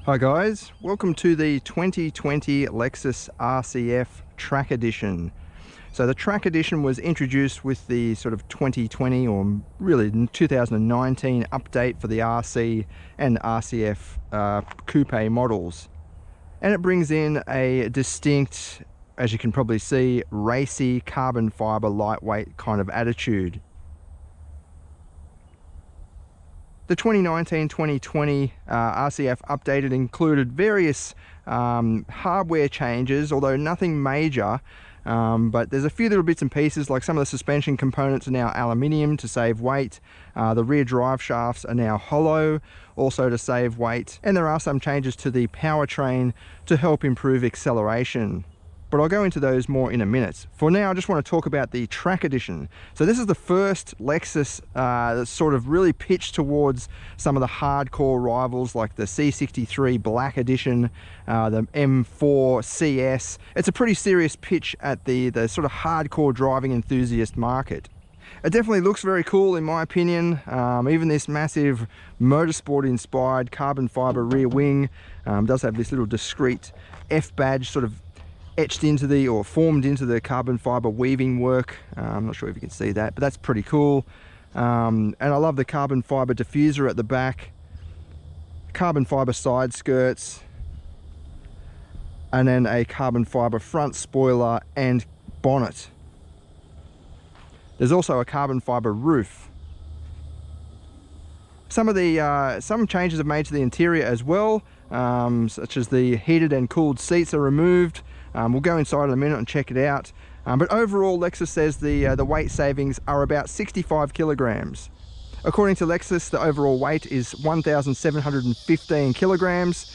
Hi guys, welcome to the 2020 Lexus RCF Track Edition. So the Track Edition was introduced with the sort of 2020 or really 2019 update for the RC and RCF coupe models. And it brings in a distinct, as you can probably see, racy carbon fiber lightweight kind of attitude. The 2019-2020 RCF updated included various hardware changes, although nothing major, but there's a few little bits and pieces, like some of the suspension components are now aluminium to save weight. The rear drive shafts are now hollow, also to save weight, and there are some changes to the powertrain to help improve acceleration. But I'll go into those more in a minute. For now, I just want to talk about the Track Edition. So this is the first Lexus that's sort of really pitched towards some of the hardcore rivals, like the C63 Black Edition, the M4 CS. It's a pretty serious pitch at the sort of hardcore driving enthusiast market. It definitely looks very cool in my opinion. Even this massive motorsport inspired carbon fiber rear wing does have this little discreet F badge sort of etched into the, or formed into the carbon fiber weaving work. I'm not sure if you can see that, but that's pretty cool. And I love the carbon fiber diffuser at the back, carbon fiber side skirts, and then a carbon fiber front spoiler and bonnet. There's also a carbon fiber roof. Some changes have made to the interior as well, such as the heated and cooled seats are removed. We'll go inside in a minute and check it out. But overall, Lexus says the weight savings are about 65 kilograms. According to Lexus, the overall weight is 1,715 kilograms,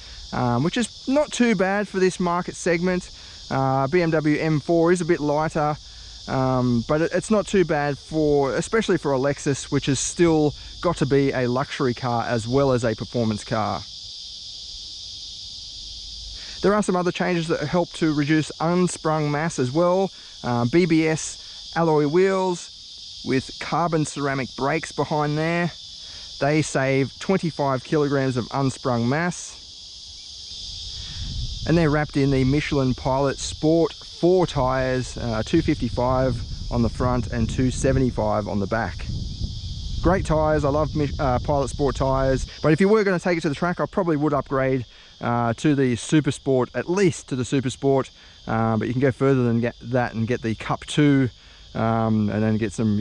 which is not too bad for this market segment. BMW M4 is a bit lighter, but it's not too bad especially for a Lexus, which has still got to be a luxury car as well as a performance car. There are some other changes that help to reduce unsprung mass as well. BBS alloy wheels with carbon ceramic brakes behind there. They save 25 kilograms of unsprung mass. And they're wrapped in the Michelin Pilot Sport 4 tyres, 255 on the front and 275 on the back. Great tyres, I love Pilot Sport tyres, but if you were going to take it to the track, I probably would upgrade to the Super Sport, at least to the Super Sport, but you can go further than that and get the Cup 2 and then get some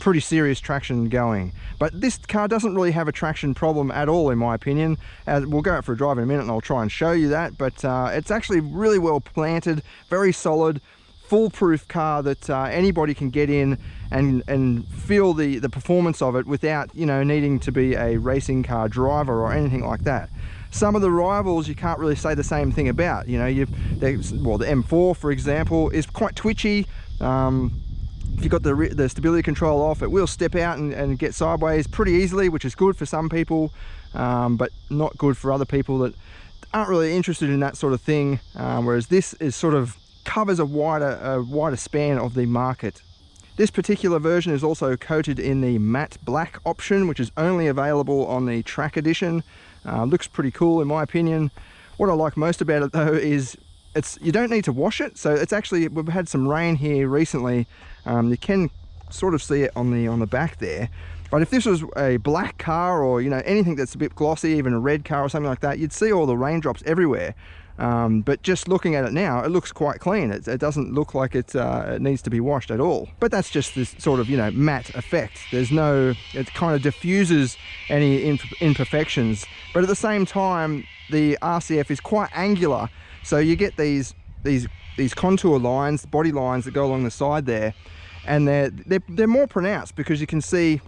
pretty serious traction going. But this car doesn't really have a traction problem at all in my opinion. We'll go out for a drive in a minute and I'll try and show you that, but it's actually really well planted, very solid, foolproof car that anybody can get in and feel the performance of it without needing to be a racing car driver or anything like that. Some of the rivals you can't really say the same thing about. The M4 for example is quite twitchy. If you've got the stability control off, it will step out and get sideways pretty easily, which is good for some people, but not good for other people that aren't really interested in that sort of thing, whereas this is sort of covers a wider span of the market. This particular version is also coated in the matte black option, which is only available on the Track Edition. Looks pretty cool in my opinion. What I like most about it though is you don't need to wash it. So it's actually, we've had some rain here recently. You can sort of see it on the back there. But if this was a black car or anything that's a bit glossy, even a red car or something like that, you'd see all the raindrops everywhere. But just looking at it now, it looks quite clean. It doesn't look like it needs to be washed at all. But that's just this sort of matte effect. It kind of diffuses any imperfections. But at the same time, the RCF is quite angular, so you get these contour lines, body lines that go along the side there, and they're more pronounced because you can see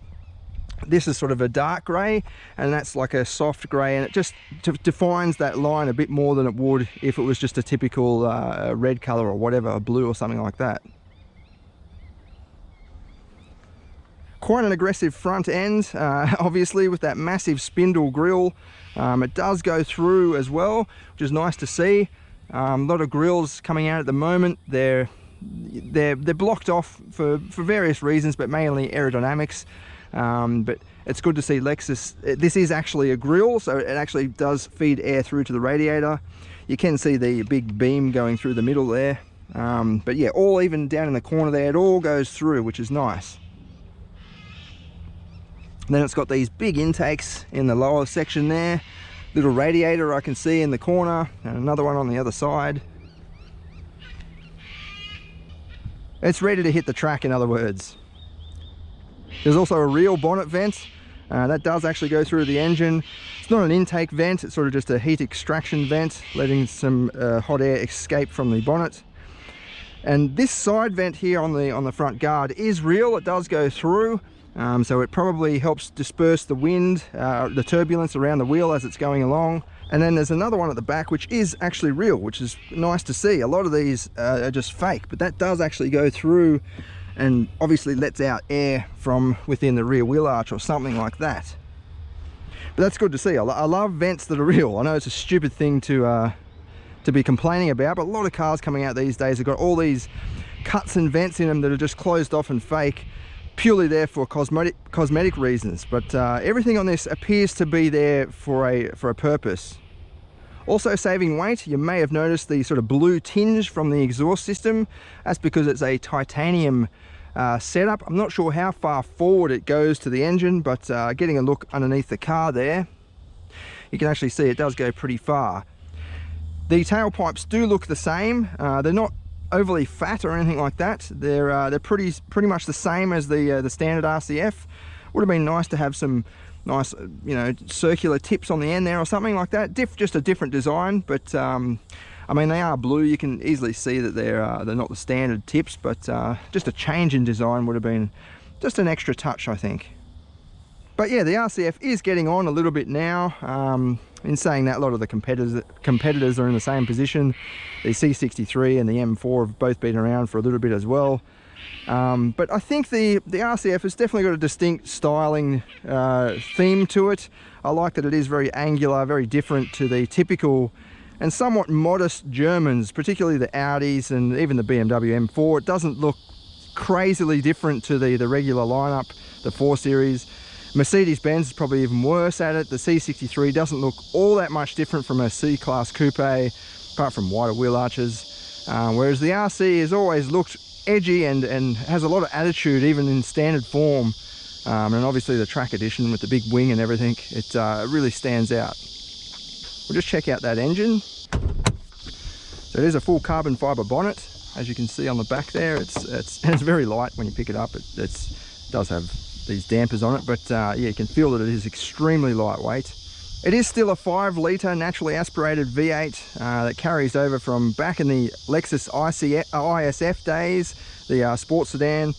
this is sort of a dark grey and that's like a soft grey, and it just defines that line a bit more than it would if it was just a typical red colour or whatever, a blue or something like that. Quite an aggressive front end, obviously, with that massive spindle grille. It does go through as well, which is nice to see. A lot of grills coming out at the moment. They're blocked off for various reasons, but mainly aerodynamics. But it's good to see Lexus. This is actually a grille, so it actually does feed air through to the radiator. You can see the big beam going through the middle there. But yeah, all even down in the corner there, it all goes through, which is nice. And then it's got these big intakes in the lower section there. Little radiator I can see in the corner, and another one on the other side. It's ready to hit the track, in other words. There's also a real bonnet vent. That does actually go through the engine. It's not an intake vent, it's sort of just a heat extraction vent, letting some hot air escape from the bonnet. And this side vent here on the front guard is real. It does go through, so it probably helps disperse the wind, the turbulence around the wheel as it's going along. And then there's another one at the back which is actually real, which is nice to see. A lot of these are just fake, but that does actually go through and obviously lets out air from within the rear wheel arch or something like that. But that's good to see. I love vents that are real. I know it's a stupid thing to be complaining about, but a lot of cars coming out these days have got all these cuts and vents in them that are just closed off and fake, purely there for cosmetic reasons. But everything on this appears to be there for a purpose. Also saving weight, you may have noticed the sort of blue tinge from the exhaust system. That's because it's a titanium setup. I'm not sure how far forward it goes to the engine, but getting a look underneath the car there, you can actually see it does go pretty far. The tailpipes do look the same. They're not overly fat or anything like that. They're pretty much the same as the standard RCF. Would have been nice to have some nice, you know, circular tips on the end there or something like that. Just a different design, but I mean, they are blue. You can easily see that they're not the standard tips, but just a change in design would have been just an extra touch, I think. But yeah, the RCF is getting on a little bit now. In saying that, a lot of the competitors are in the same position. The C63 and the M4 have both been around for a little bit as well. But I think the RCF has definitely got a distinct styling theme to it. I like that it is very angular, very different to the typical and somewhat modest Germans, particularly the Audis and even the BMW M4. It doesn't look crazily different to the regular lineup, the 4 Series. Mercedes-Benz is probably even worse at it. The C63 doesn't look all that much different from a C-Class coupe, apart from wider wheel arches. Whereas the RC has always looked edgy and has a lot of attitude, even in standard form. And obviously the track edition with the big wing and everything, it really stands out. We'll just check out that engine. So it is a full carbon fiber bonnet, as you can see on the back there. It's very light when you pick it up. It does have these dampers on it, but yeah, you can feel that it is extremely lightweight. It is still a 5-litre naturally aspirated V8 that carries over from back in the Lexus ISF days, the sports sedan,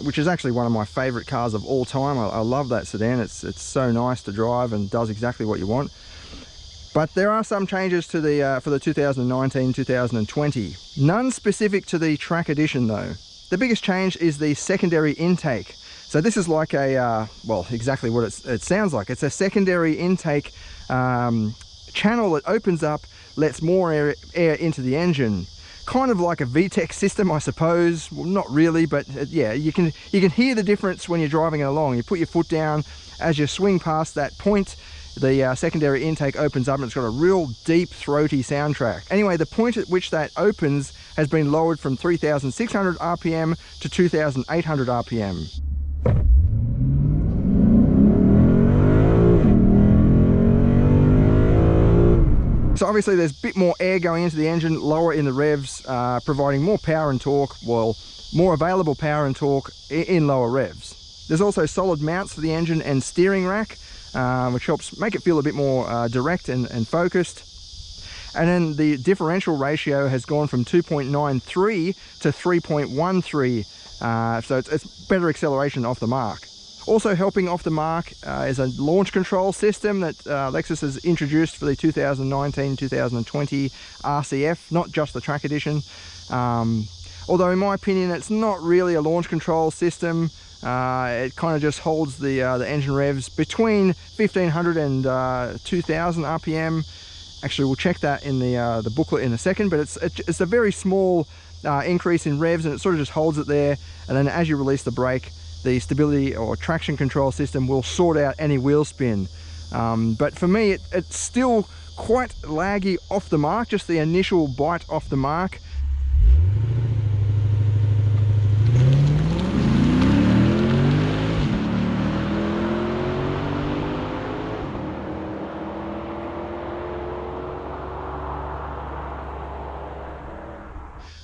which is actually one of my favourite cars of all time. I love that sedan. It's so nice to drive and does exactly what you want. But there are some changes to the for the 2019-2020. None specific to the track edition though. The biggest change is the secondary intake. So this is like a, well, exactly what it sounds like. It's a secondary intake channel that opens up, lets more air into the engine. Kind of like a VTEC system, I suppose. Well, not really, but yeah, you can hear the difference when you're driving it along. You put your foot down, as you swing past that point, the secondary intake opens up and it's got a real deep, throaty soundtrack. Anyway, the point at which that opens has been lowered from 3,600 RPM to 2,800 RPM. So obviously there's a bit more air going into the engine, lower in the revs, providing more power and torque, well, more available power and torque in lower revs. There's also solid mounts for the engine and steering rack, which helps make it feel a bit more direct and focused. And then the differential ratio has gone from 2.93 to 3.13, so it's better acceleration off the mark. Also helping off the mark is a launch control system that Lexus has introduced for the 2019-2020 RCF, not just the track edition. Although in my opinion it's not really a launch control system. It kind of just holds the engine revs between 1500 and 2000 RPM. Actually, we'll check that in the booklet in a second, but it's a very small increase in revs, and it sort of just holds it there, and then as you release the brake, the stability or traction control system will sort out any wheel spin. But for me, it's still quite laggy off the mark, just the initial bite off the mark.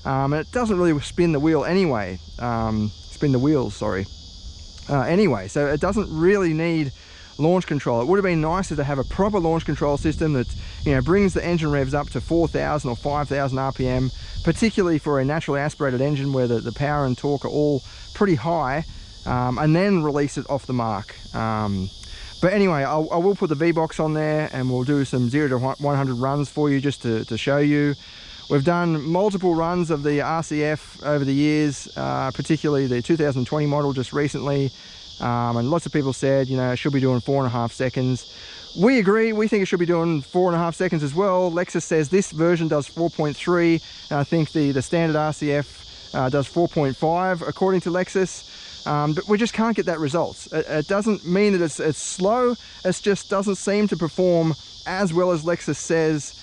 And it doesn't really spin the wheel anyway, anyway, so it doesn't really need launch control. It would have been nicer to have a proper launch control system that, you know, brings the engine revs up to 4,000 or 5,000 RPM, particularly for a naturally aspirated engine where the power and torque are all pretty high, and then release it off the mark. But anyway, I will put the V-Box on there and we'll do some 0 to 100 runs for you just to show you. We've done multiple runs of the RCF over the years, particularly the 2020 model just recently. And lots of people said, you know, it should be doing 4.5 seconds. We agree, we think it should be doing 4.5 seconds as well. Lexus says this version does 4.3, and I think the standard RCF does 4.5 according to Lexus. But we just can't get that result. It doesn't mean that it's slow, it just doesn't seem to perform as well as Lexus says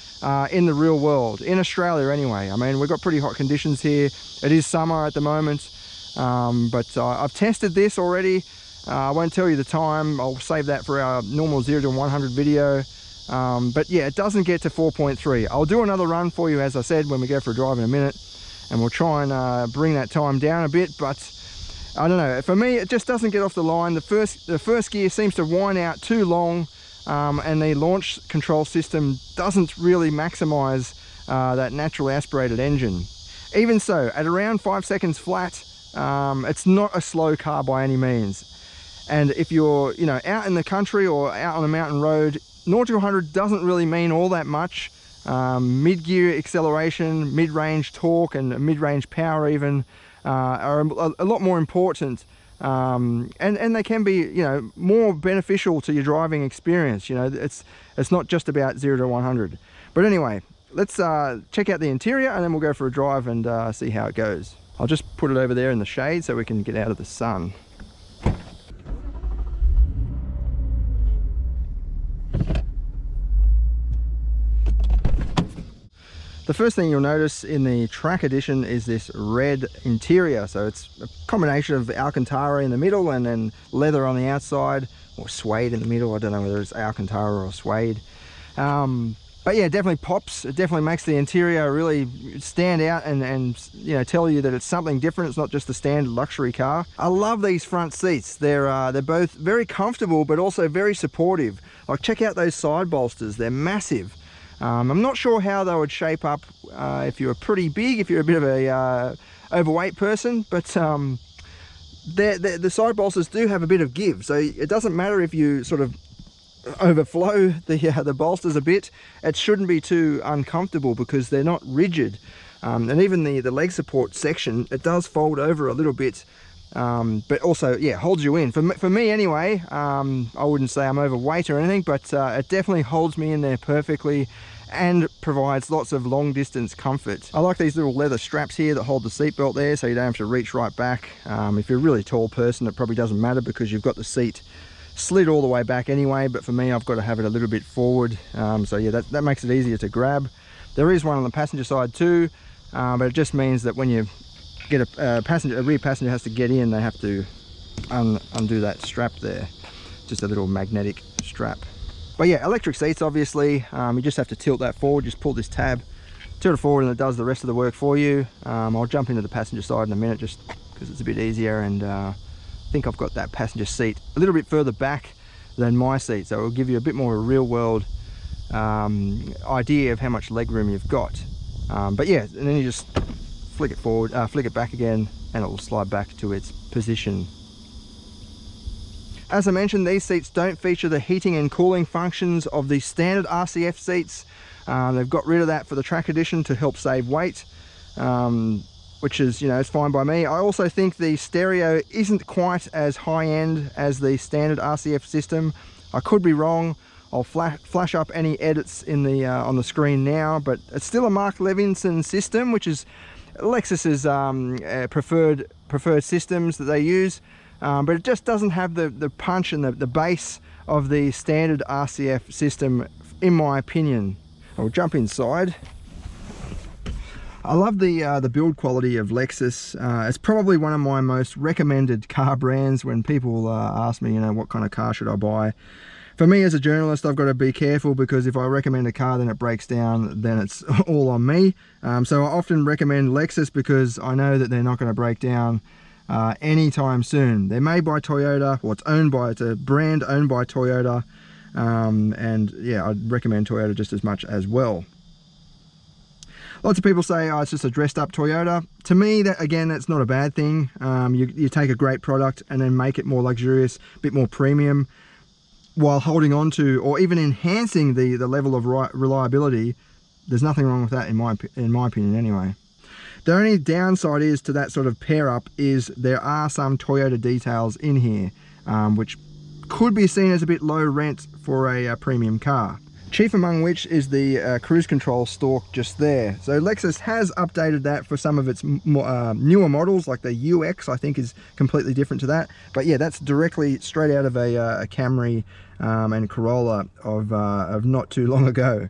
in the real world, in Australia anyway. I mean, we've got pretty hot conditions here. It is summer at the moment, but I've tested this already. I won't tell you the time, I'll save that for our normal 0 to 100 video. But yeah, it doesn't get to 4.3. I'll do another run for you, as I said, when we go for a drive in a minute, and we'll try and bring that time down a bit. But I don't know, for me it just doesn't get off the line. The first gear seems to whine out too long, and the launch control system doesn't really maximize that naturally aspirated engine. Even so, at around 5 seconds flat, it's not a slow car by any means. And if you're, you know, out in the country or out on a mountain road, 0 to 100 doesn't really mean all that much. Mid-gear acceleration, mid-range torque, and mid-range power even are a lot more important. And they can be, you know, more beneficial to your driving experience. You know, it's not just about 0 to 100. But anyway, let's check out the interior and then we'll go for a drive and see how it goes. I'll just put it over there in the shade so we can get out of the sun. The first thing you'll notice in the track edition is this red interior. So it's a combination of Alcantara in the middle and then leather on the outside, or suede in the middle. I don't know whether it's Alcantara or suede. But yeah, it definitely pops. It definitely makes the interior really stand out and you know, tell you that it's something different. It's not just the standard luxury car. I love these front seats. They're both very comfortable but also very supportive. Like, check out those side bolsters. They're massive. I'm not sure how they would shape up if you're pretty big, if you're a bit of a overweight person, but the side bolsters do have a bit of give, so it doesn't matter if you sort of overflow the bolsters a bit. It shouldn't be too uncomfortable because they're not rigid, and even the leg support section, it does fold over a little bit, but also, yeah, holds you in. For me anyway, I wouldn't say I'm overweight or anything, but it definitely holds me in there perfectly and provides lots of long distance comfort. I like these little leather straps here that hold the seatbelt there, so you don't have to reach right back. If you're a really tall person, it probably doesn't matter because you've got the seat slid all the way back anyway, but for me, I've got to have it a little bit forward. So yeah, that makes it easier to grab. There is one on the passenger side too, but it just means that when you get a rear passenger has to get in, they have to undo that strap there. Just a little magnetic strap. But yeah, electric seats obviously. You just have to tilt that forward, just pull this tab, tilt it forward, and it does the rest of the work for you. I'll jump into the passenger side in a minute just because it's a bit easier, and I think I've got that passenger seat a little bit further back than my seat, so it will give you a bit more of a real world idea of how much leg room you've got. But yeah, and then you just flick it forward, flick it back again, and it will slide back to its position. As I mentioned, these seats don't feature the heating and cooling functions of the standard RCF seats. They've got rid of that for the track edition to help save weight, which is, you know, it's fine by me. I also think the stereo isn't quite as high-end as the standard RCF system. I could be wrong. I'll flash up any edits in the on the screen now, but it's still a Mark Levinson system, which is Lexus's preferred systems that they use. but it just doesn't have the punch and the bass of the standard RCF system, in my opinion. I'll jump inside. I love the build quality of Lexus. It's probably one of my most recommended car brands when people ask me, you know, what kind of car should I buy. For me as a journalist, I've got to be careful, because if I recommend a car then it breaks down, then it's all on me. So I often recommend Lexus because I know that they're not going to break down anytime soon. They're made by Toyota, or it's a brand owned by Toyota, and yeah, I'd recommend Toyota just as much as well. Lots of people say, oh, it's just a dressed up Toyota. To me, that again, that's not a bad thing. You take a great product and then make it more luxurious, a bit more premium, while holding on to, or even enhancing the level of reliability. There's nothing wrong with that in my opinion anyway. The only downside is to that sort of pair up is there are some Toyota details in here, which could be seen as a bit low rent for a premium car. Chief among which is the cruise control stalk just there. So Lexus has updated that for some of its newer models, like the UX I think is completely different to that. But yeah, that's directly straight out of a Camry and Corolla of not too long ago.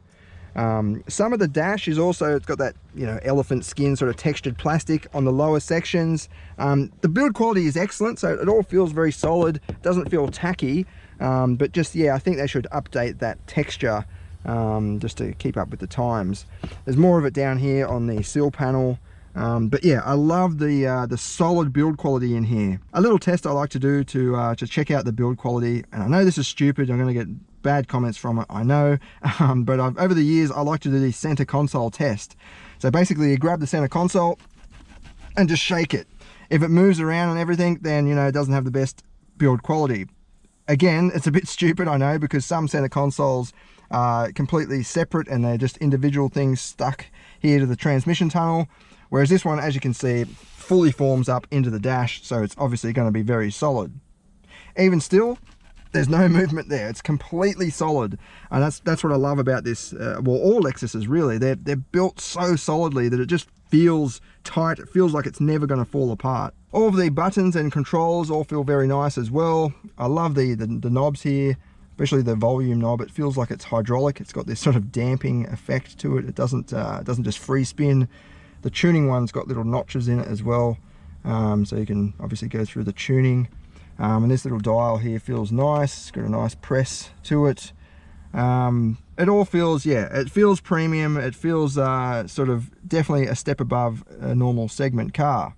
Some of the dash is also, it's got that, you know, elephant skin sort of textured plastic on the lower sections. The build quality is excellent, so it all feels very solid, doesn't feel tacky. But just, yeah, I think they should update that texture just to keep up with the times. There's more of it down here on the sill panel. But yeah, I love the solid build quality in here. A little test I like to do to check out the build quality, and I know this is stupid, I'm going to get bad comments from it, I know, but over the years I like to do the center console test. So basically you grab the center console and just shake it. If it moves around and everything, then, you know, it doesn't have the best build quality. Again, it's a bit stupid, I know, because some center consoles are completely separate and they're just individual things stuck here to the transmission tunnel, whereas this one, as you can see, fully forms up into the dash, so it's obviously going to be very solid. Even still, there's no movement there. It's completely solid, and that's what I love about this. Well, all Lexuses really, they're built so solidly that it just feels tight. It feels like it's never going to fall apart. All of the buttons and controls all feel very nice as well. I love the knobs here, especially the volume knob. It feels like it's hydraulic. It's got this sort of damping effect to it. It doesn't just free spin. The tuning one's got little notches in it as well, so you can obviously go through the tuning. And this little dial here feels nice. It's got a nice press to it. It all feels, yeah, it feels premium. It feels sort of definitely a step above a normal segment car.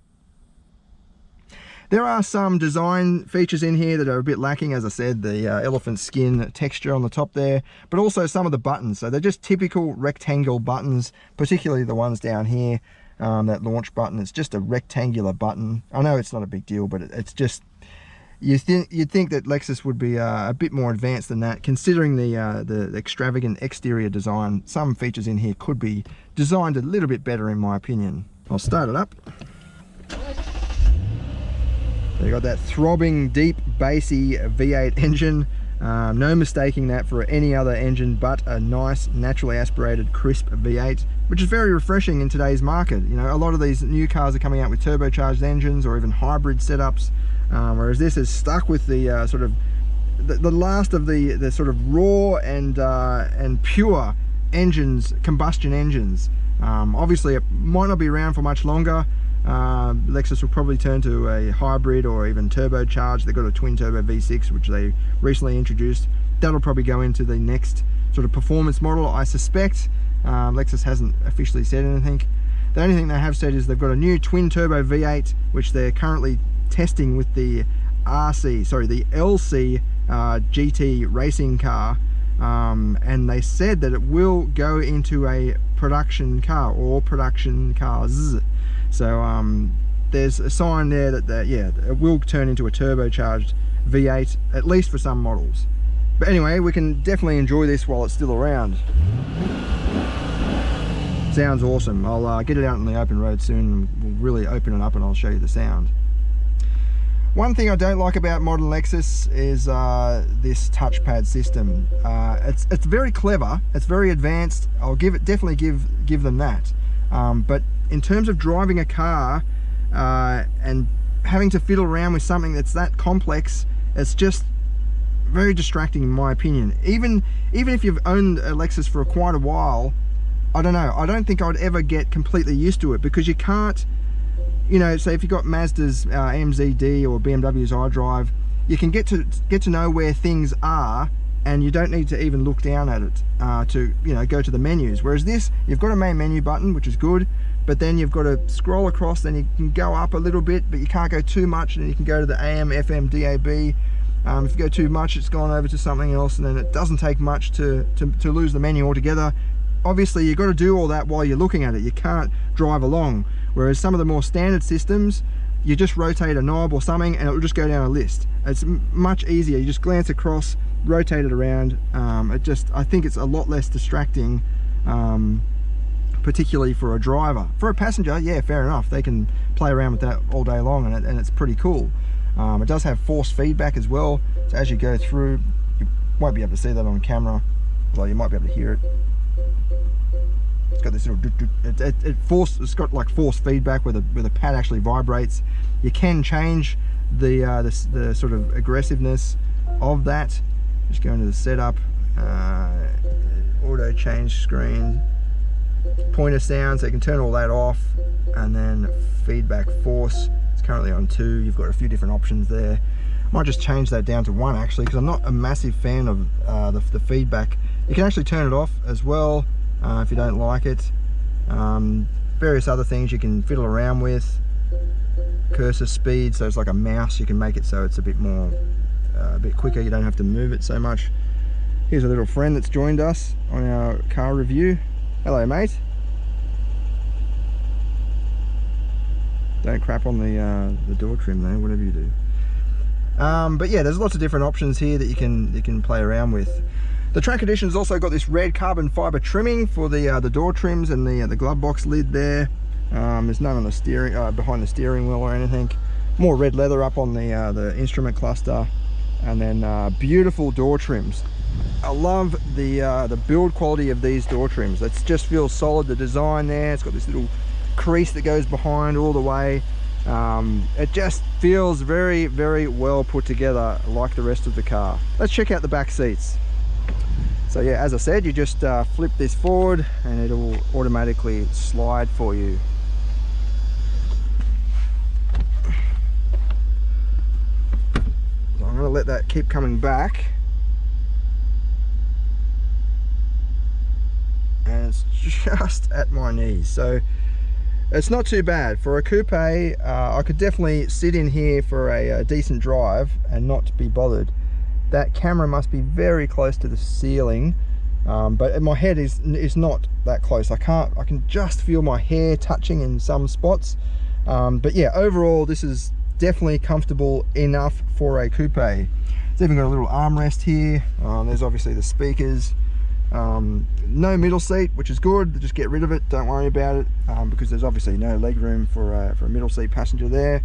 There are some design features in here that are a bit lacking, as I said, the elephant skin texture on the top there, but also some of the buttons. So they're just typical rectangle buttons, particularly the ones down here. That launch button, it's just a rectangular button. I know it's not a big deal, but it's just, you'd think that Lexus would be a bit more advanced than that, considering the extravagant exterior design. Some features in here could be designed a little bit better, in my opinion. I'll start it up. So you got that throbbing, deep, bassy V8 engine. No mistaking that for any other engine but a nice, naturally aspirated, crisp V8, which is very refreshing in today's market. You know, a lot of these new cars are coming out with turbocharged engines or even hybrid setups, whereas this is stuck with the sort of the last of the sort of raw and pure engines, combustion engines. Obviously, it might not be around for much longer. Lexus will probably turn to a hybrid or even turbocharged. They've got a twin turbo V6 which they recently introduced. That'll probably go into the next sort of performance model, I suspect. Lexus hasn't officially said anything. The only thing they have said is they've got a new twin turbo V8 which they're currently testing with the LC GT racing car, and they said that it will go into a production car or production cars. So there's a sign there that yeah, it will turn into a turbocharged V8, at least for some models. But anyway, we can definitely enjoy this while it's still around. Sounds awesome. I'll get it out on the open road soon and we'll really open it up and I'll show you the sound. One thing I don't like about modern Lexus is this touchpad system. It's very clever, it's very advanced. I'll definitely give them that. But in terms of driving a car and having to fiddle around with something that's that complex, it's just very distracting in my opinion. Even if you've owned a Lexus for quite a while, I don't know, I don't think I'd ever get completely used to it, because you can't, you know, say if you've got Mazda's MZD or BMW's iDrive, you can get to know where things are, and you don't need to even look down at it to, you know, go to the menus. Whereas this, you've got a main menu button, which is good, but then you've got to scroll across, then you can go up a little bit, but you can't go too much, and then you can go to the AM, FM, DAB. If you go too much, it's gone over to something else, and then it doesn't take much to lose the menu altogether. Obviously, you've got to do all that while you're looking at it. You can't drive along. Whereas some of the more standard systems, you just rotate a knob or something, and it will just go down a list. It's much easier. You just glance across, rotate it around. I think it's a lot less distracting, particularly for a driver. For a passenger, yeah, fair enough. They can play around with that all day long, and it's pretty cool. It does have force feedback as well, so as you go through, you won't be able to see that on camera, although you might be able to hear it. It's got this little it's got like force feedback where the pad actually vibrates. You can change the sort of aggressiveness of that. Just go into the setup, auto change screen, pointer sound, so you can turn all that off, and then feedback force. Currently on 2. You've got a few different options there. Might just change that down to 1 actually, because I'm not a massive fan of the feedback. You can actually turn it off as well if you don't like it. Various other things you can fiddle around with. Cursor speed, so it's like a mouse. You can make it so it's a bit more, a bit quicker. You don't have to move it so much. Here's a little friend that's joined us on our car review. Hello, mate. Don't crap on the door trim though, whatever you do. But yeah, there's lots of different options here that you can play around with. The track edition's also got this red carbon fiber trimming for the door trims and the glove box lid there. There's none on the steering behind the steering wheel or anything. More red leather up on the instrument cluster, and then beautiful door trims. I love the build quality of these door trims. It just feels solid. The design there, it's got this little crease that goes behind all the way. It just feels very, very well put together, like the rest of the car. Let's check out the back seats. So yeah, as I said, you just flip this forward and it'll automatically slide for you. So I'm going to let that keep coming back, and it's just at my knees, so it's not too bad for a coupe. I could definitely sit in here for a decent drive and not be bothered. That camera must be very close to the ceiling, but my head is not that close. I can just feel my hair touching in some spots. But yeah, overall this is definitely comfortable enough for a coupe. It's even got a little armrest here. There's obviously the speakers. No middle seat, which is good. Just get rid of it, don't worry about it, because there's obviously no leg room for a middle seat passenger there.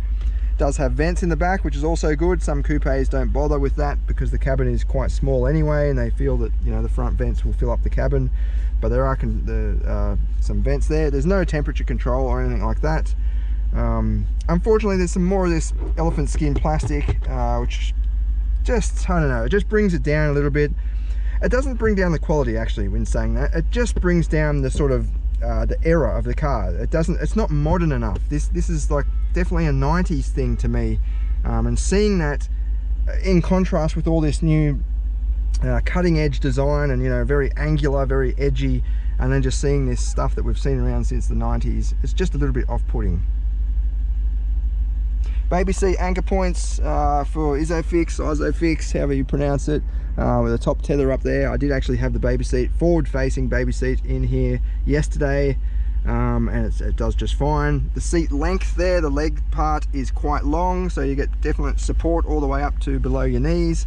It does have vents in the back, which is also good. Some coupes don't bother with that because the cabin is quite small anyway, and they feel that, you know, the front vents will fill up the cabin. But there are some vents there. There's no temperature control or anything like that. Unfortunately, there's some more of this elephant skin plastic, which just, I don't know, it just brings it down a little bit. It doesn't bring down the quality actually when saying that. It just brings down the sort of the era of the car. It's not modern enough. This is like definitely a 90s thing to me. And seeing that in contrast with all this new cutting edge design, and, you know, very angular, very edgy, and then just seeing this stuff that we've seen around since the 90s, it's just a little bit off-putting. Baby seat anchor points for Isofix, however you pronounce it, with a top tether up there. I did actually have the baby seat, forward-facing baby seat, in here yesterday, and it does just fine. The seat length there, the leg part is quite long, so you get definite support all the way up to below your knees.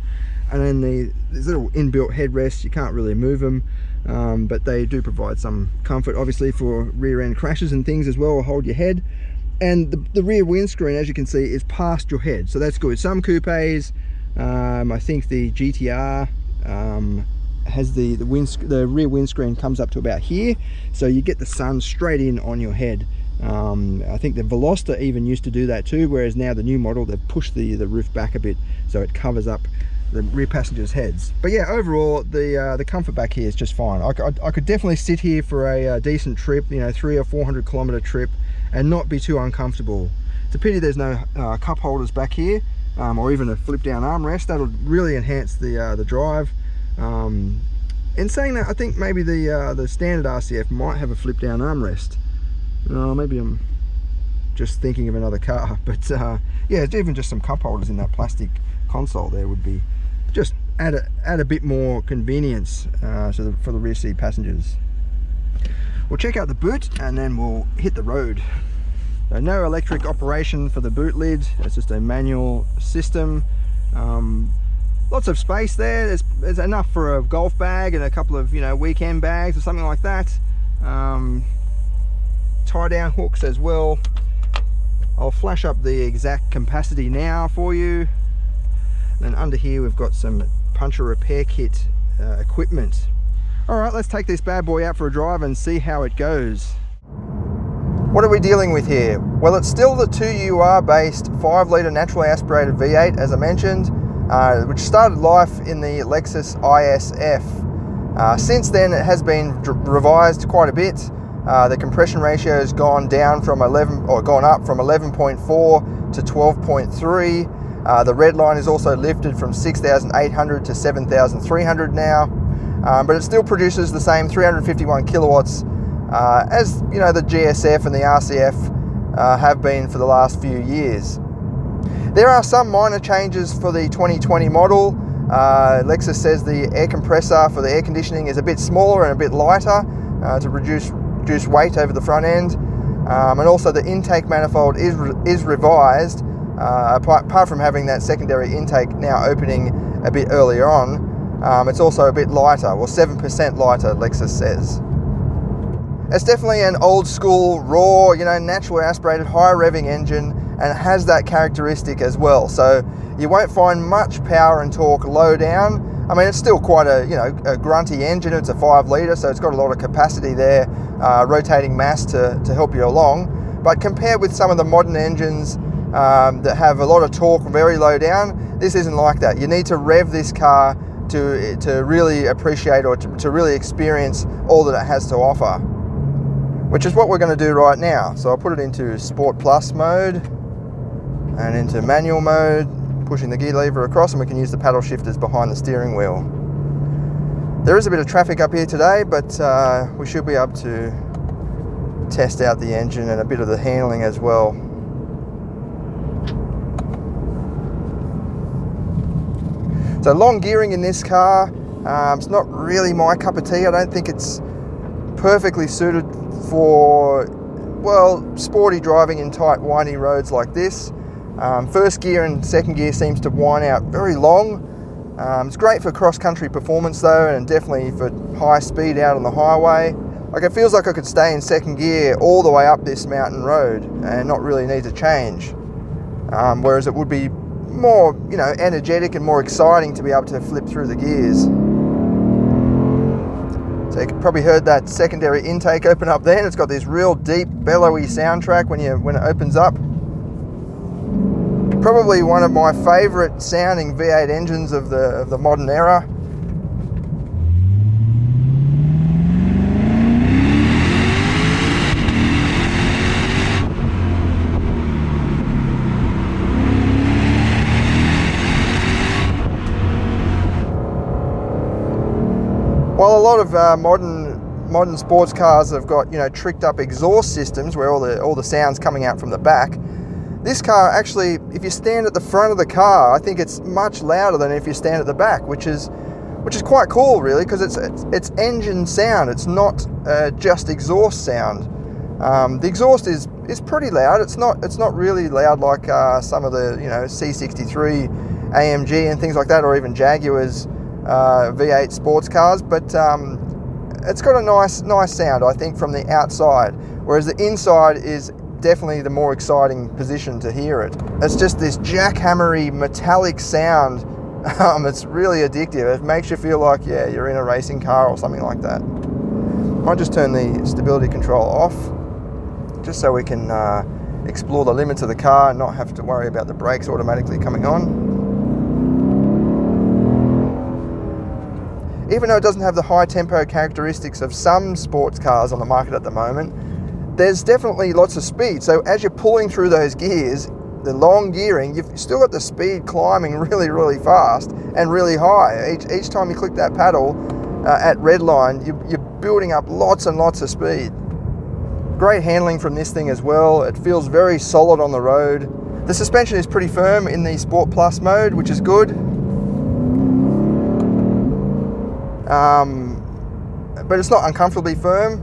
And then these little inbuilt headrests, you can't really move them, but they do provide some comfort, obviously, for rear end crashes and things as well, or hold your head. And the rear windscreen, as you can see, is past your head, so that's good. Some coupes, I think the GTR has the rear windscreen comes up to about here, so you get the sun straight in on your head, I think the Veloster even used to do that too, whereas now the new model, they've pushed the roof back a bit so it covers up the rear passengers' heads. But yeah, overall the comfort back here is just fine. I could definitely sit here for a decent trip, you know, 300 or 400 kilometer trip, and not be too uncomfortable. It's a pity there's no cup holders back here, or even a flip down armrest. That'll really enhance the drive. In saying that, I think maybe the standard RCF might have a flip down armrest. Maybe I'm just thinking of another car, but yeah, even just some cup holders in that plastic console there would be just add a bit more convenience for the rear seat passengers. We'll check out the boot and then we'll hit the road. So no electric operation for the boot lid, it's just a manual system. Lots of space there. There's enough for a golf bag and a couple of, you know, weekend bags or something like that. Tie down hooks as well. I'll flash up the exact capacity now for you. And then under here we've got some puncture repair kit equipment. All right, let's take this bad boy out for a drive and see how it goes. What are we dealing with here? Well, it's still the 2UR based 5-litre naturally aspirated V8, as I mentioned, which started life in the Lexus ISF. Since then it has been revised quite a bit. The compression ratio has gone down from gone up from 11.4 to 12.3. The red line is also lifted from 6,800 to 7,300 now, but it still produces the same 351 kilowatts as, you know, the GSF and the RCF have been for the last few years. There are some minor changes for the 2020 model. Lexus says the air compressor for the air conditioning is a bit smaller and a bit lighter to reduce weight over the front end, and also the intake manifold is revised. Apart from having that secondary intake now opening a bit earlier on, it's also a bit lighter, well 7% lighter, Lexus says. It's definitely an old school, raw, you know, naturally aspirated, high revving engine, and it has that characteristic as well. So you won't find much power and torque low down. I mean, it's still quite a, you know, a grunty engine. It's a 5-litre, so it's got a lot of capacity there, rotating mass to help you along. But compared with some of the modern engines that have a lot of torque very low down, this isn't like that. You need to rev this car to really appreciate or to really experience all that it has to offer, which is what we're going to do right now. So I'll put it into Sport Plus mode and into manual mode, pushing the gear lever across, and we can use the paddle shifters behind the steering wheel. There is a bit of traffic up here today, but we should be able to test out the engine and a bit of the handling as well. So long gearing in this car, it's not really my cup of tea. I don't think it's perfectly suited for, well, sporty driving in tight, windy roads like this. First gear and second gear seems to whine out very long. It's great for cross-country performance though, and definitely for high speed out on the highway. Like, it feels like I could stay in second gear all the way up this mountain road and not really need to change. Whereas it would be more, you know, energetic and more exciting to be able to flip through the gears. So you probably heard that secondary intake open up then. It's got this real deep, bellowy soundtrack when it opens up. Probably one of my favourite sounding V8 engines of the modern era. While a lot of modern sports cars have got, you know, tricked up exhaust systems where all the sound's coming out from the back, this car actually, if you stand at the front of the car, I think it's much louder than if you stand at the back, which is quite cool really, because it's engine sound. It's not just exhaust sound. The exhaust is pretty loud. It's not really loud like some of the, you know, C63 AMG and things like that, or even Jaguar's V8 sports cars, but it's got a nice sound, I think, from the outside, whereas the inside is definitely the more exciting position to hear it. It's just this jackhammery metallic sound. It's really addictive. It makes you feel like, yeah, you're in a racing car or something like that. I'll just turn the stability control off. just so we can explore the limits of the car and not have to worry about the brakes automatically coming on. Even though it doesn't have the high tempo characteristics of some sports cars on the market at the moment, there's definitely lots of speed. So as you're pulling through those gears, the long gearing, you've still got the speed climbing really, really fast and really high. Each time you click that paddle at redline, you're building up lots and lots of speed. Great handling from this thing as well. It feels very solid on the road. The suspension is pretty firm in the Sport Plus mode, which is good. But it's not uncomfortably firm.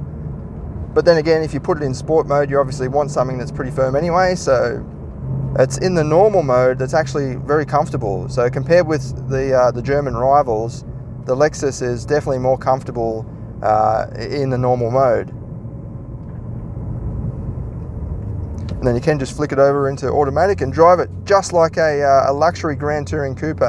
But then again, if you put it in sport mode, you obviously want something that's pretty firm anyway. So it's in the normal mode that's actually very comfortable. So compared with the German rivals, the Lexus is definitely more comfortable in the normal mode. And then you can just flick it over into automatic and drive it just like a luxury Grand Touring Coupe.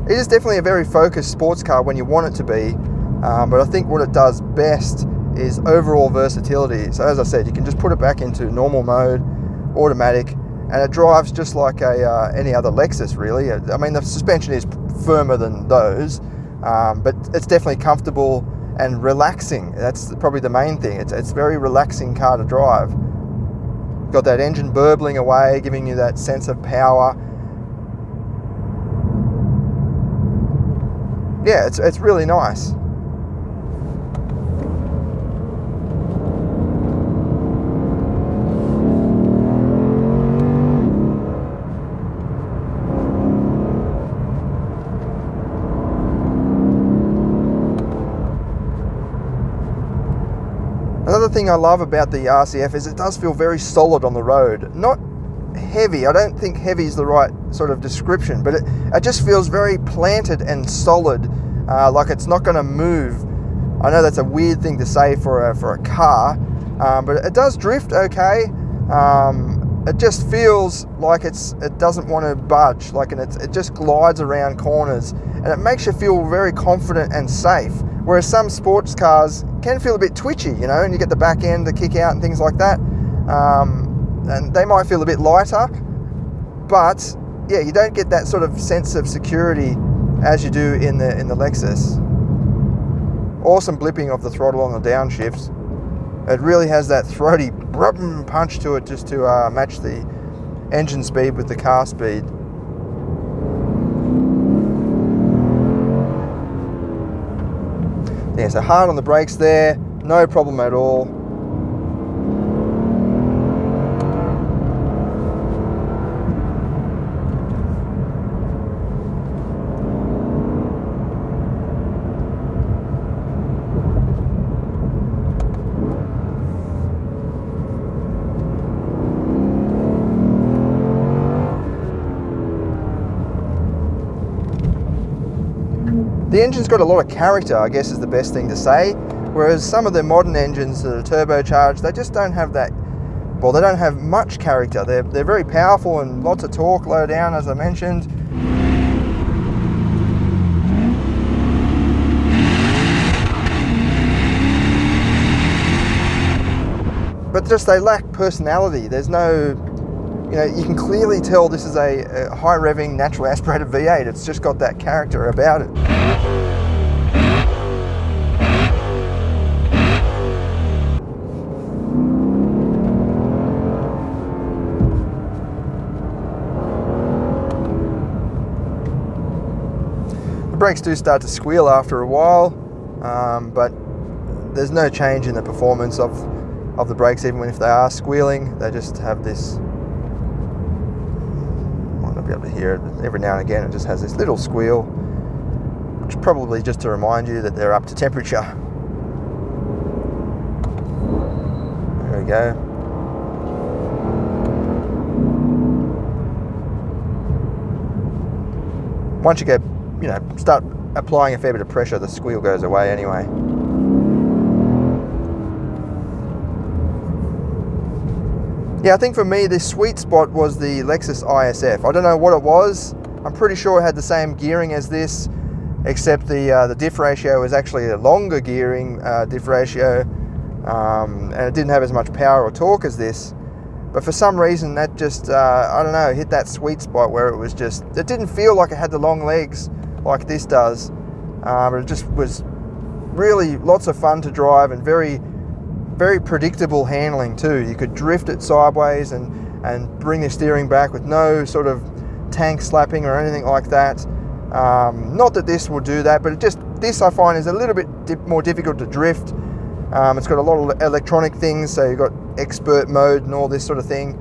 It is definitely a very focused sports car when you want it to be, but I think what it does best is overall versatility. So as I said, you can just put it back into normal mode, automatic, and it drives just like any other Lexus really. I mean, the suspension is firmer than those, but it's definitely comfortable and relaxing. That's probably the main thing. It's a very relaxing car to drive. Got that engine burbling away, giving you that sense of power. Yeah, it's really nice. Another thing I love about the RCF is it does feel very solid on the road. Not heavy. I don't think heavy is the right sort of description, but it just feels very planted and solid, like it's not going to move. I know that's a weird thing to say for a car, but it does drift okay. It just feels like it doesn't want to budge, like it just glides around corners, and it makes you feel very confident and safe. Whereas some sports cars can feel a bit twitchy, you know, and you get the back end to kick out and things like that. And they might feel a bit lighter, but yeah, you don't get that sort of sense of security as you do in the Lexus. Awesome blipping of the throttle on the downshift. It really has that throaty punch to it just to match the engine speed with the car speed. Yeah, so hard on the brakes there, no problem at all. The engine's got a lot of character, I guess is the best thing to say, whereas some of the modern engines that are turbocharged, they just don't have that, well, they don't have much character. They're very powerful and lots of torque low down, as I mentioned. But just they lack personality. There's no, you know, you can clearly tell this is a high revving natural aspirated V8. It's just got that character about it. The brakes do start to squeal after a while, but there's no change in the performance of the brakes, even if they are squealing. They just have this, might not be able to hear it, every now and again it just has this little squeal, which is probably just to remind you that they're up to temperature. There we go. Once you get, you know, start applying a fair bit of pressure, the squeal goes away anyway. Yeah, I think for me the sweet spot was the Lexus ISF. I don't know what it was. I'm pretty sure it had the same gearing as this, except the diff ratio is actually a longer gearing diff ratio. and it didn't have as much power or torque as this. But for some reason that just, I don't know, hit that sweet spot where it was just, it didn't feel like it had the long legs like this does, but it just was really lots of fun to drive and very, very predictable handling too. You could drift it sideways and bring the steering back with no sort of tank slapping or anything like that. Not that this will do that, but it just, this I find is a little bit more difficult to drift. It's got a lot of electronic things, so you've got expert mode and all this sort of thing.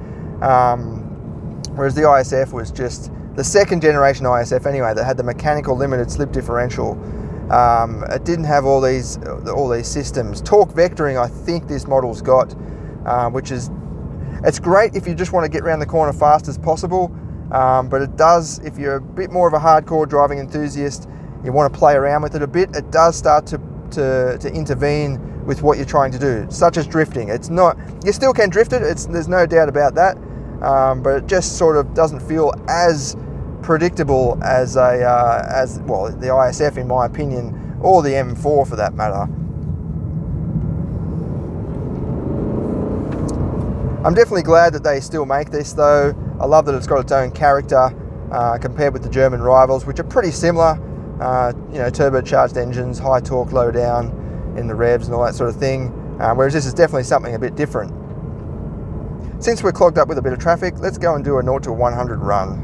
Whereas the ISF was just the second generation ISF anyway, that had the mechanical limited slip differential. It didn't have all these systems. Torque vectoring, I think this model's got, which is, it's great if you just want to get around the corner fast as possible. But it does, if you're a bit more of a hardcore driving enthusiast, you want to play around with it a bit, it does start to intervene with what you're trying to do, such as drifting. It's not, you still can drift it, there's no doubt about that, but it just sort of doesn't feel as predictable as well, the ISF in my opinion, or the M4 for that matter. I'm definitely glad that they still make this though. I love that it's got its own character compared with the German rivals, which are pretty similar. You know, turbocharged engines, high torque, low down in the revs and all that sort of thing, whereas this is definitely something a bit different. Since we're clogged up with a bit of traffic, let's go and do a 0 to 100 run.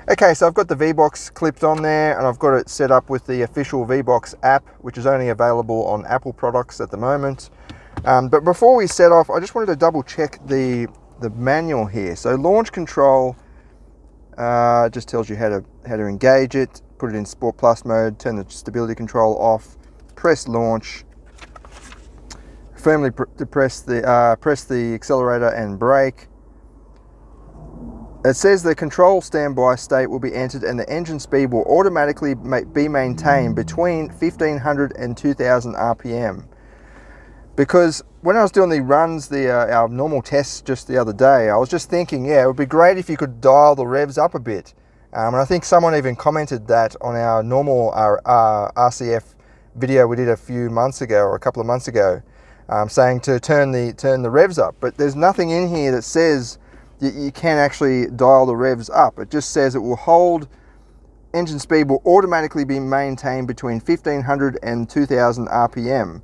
Okay, so I've got the VBox clipped on there and I've got it set up with the official VBox app, which is only available on Apple products at the moment. But before we set off, I just wanted to double check the manual here. So launch control just tells you how to engage it, put it in Sport Plus mode, turn the stability control off, press launch, firmly press the accelerator and brake. It says the control standby state will be entered and the engine speed will automatically be maintained between 1500 and 2000 RPM. Because when I was doing the runs, our normal tests just the other day, I was just thinking, yeah, it would be great if you could dial the revs up a bit. And I think someone even commented that on our normal RCF video we did a few months ago or a couple of months ago, saying to turn the revs up. But there's nothing in here that says that you can actually dial the revs up. It just says it will hold, engine speed will automatically be maintained between 1500 and 2000 RPM.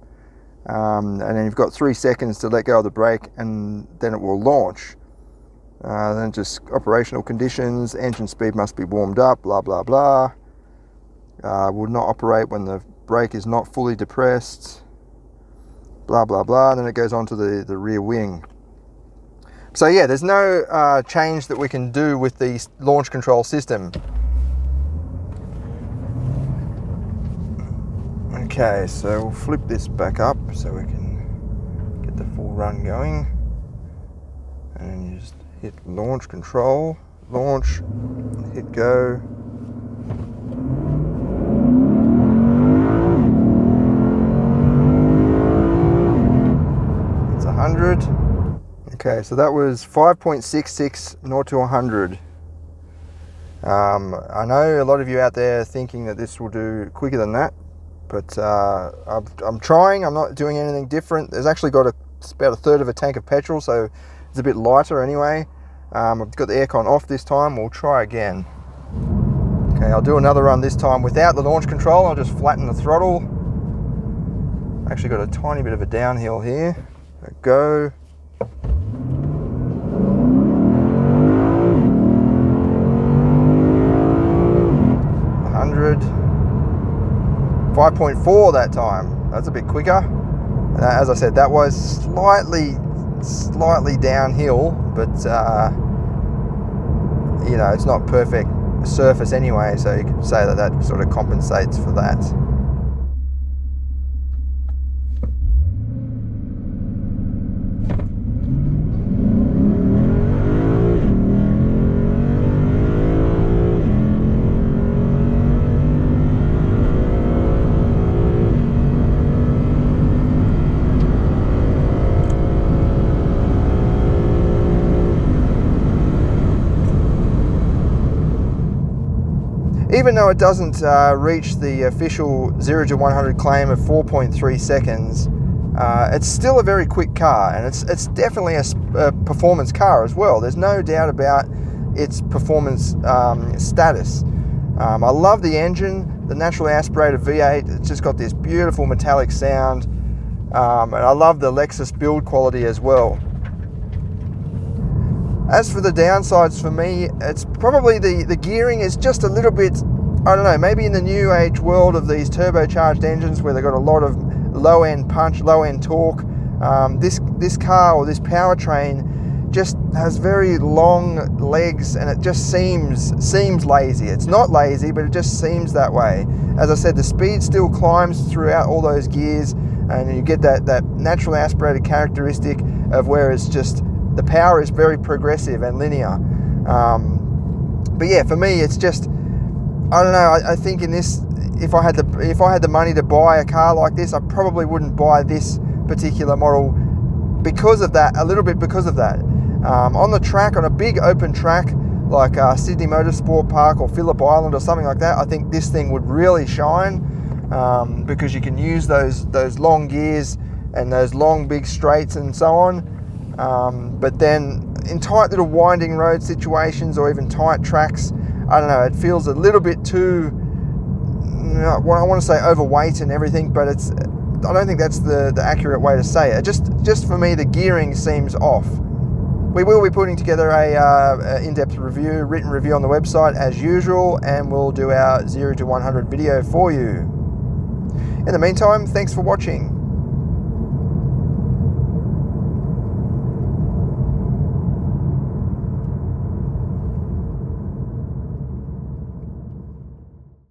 And then you've got 3 seconds to let go of the brake and then it will launch. Then just operational conditions, engine speed must be warmed up, blah blah blah. Will not operate when the brake is not fully depressed, blah blah blah. Then it goes on to the rear wing. So yeah, there's no change that we can do with the launch control system. Okay, so we'll flip this back up so we can get the full run going. And then you just hit launch control, launch, hit go. It's 100. Okay, so that was 5.66 0 to 100. I know a lot of you out there thinking that this will do quicker than that, but I'm trying. I'm not doing anything different. There's actually got it's about a third of a tank of petrol, so it's a bit lighter anyway. I've got the aircon off this time. We'll try again. Okay, I'll do another run this time without the launch control. I'll just flatten the throttle. Actually got a tiny bit of a downhill here. Go. 5.4 that time. That's a bit quicker. As I said, that was slightly downhill, but you know, it's not perfect surface anyway, so you could say that sort of compensates for that. Even though it doesn't reach the official 0 to 100 claim of 4.3 seconds, it's still a very quick car, and it's definitely a performance car as well. There's no doubt about its performance status. I love the engine, the naturally aspirated V8. It's just got this beautiful metallic sound, and I love the Lexus build quality as well. As for the downsides for me, it's probably the gearing is just a little bit, I don't know, maybe in the new age world of these turbocharged engines where they've got a lot of low-end punch, low-end torque, this car or this powertrain just has very long legs, and it just seems lazy. It's not lazy, but it just seems that way. As I said, the speed still climbs throughout all those gears, and you get that naturally aspirated characteristic of where it's just the power is very progressive and linear. But yeah, for me, it's just, I don't know. I think in this, if I had the money to buy a car like this, I probably wouldn't buy this particular model because of that. A little bit because of that. On the track, on a big open track like Sydney Motorsport Park or Phillip Island or something like that, I think this thing would really shine, because you can use those long gears and those long big straights and so on. But then in tight little winding road situations or even tight tracks, I don't know, it feels a little bit too, I want to say overweight and everything, but I don't think that's the accurate way to say it. Just for me, the gearing seems off. We will be putting together a in-depth written review on the website as usual, and we'll do our 0 to 100 video for you. In the meantime, thanks for watching.